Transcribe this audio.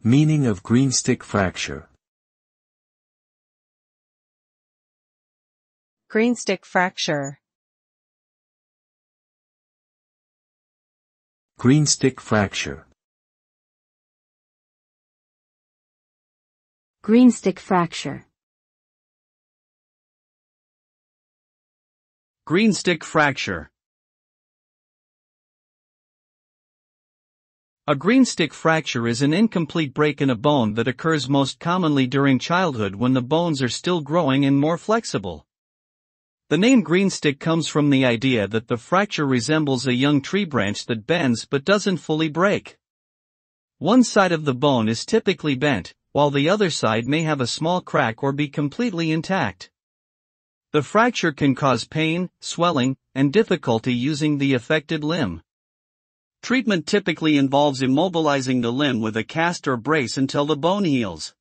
Meaning of greenstick fracture. Greenstick fracture. Greenstick fracture. Greenstick fracture. Greenstick fracture. A greenstick fracture is an incomplete break in a bone that occurs most commonly during childhood when the bones are still growing and more flexible. The name greenstick comes from the idea that the fracture resembles a young tree branch that bends but doesn't fully break. One side of the bone is typically bent, while the other side may have a small crack or be completely intact. The fracture can cause pain, swelling, and difficulty using the affected limb. Treatment typically involves immobilizing the limb with a cast or brace until the bone heals.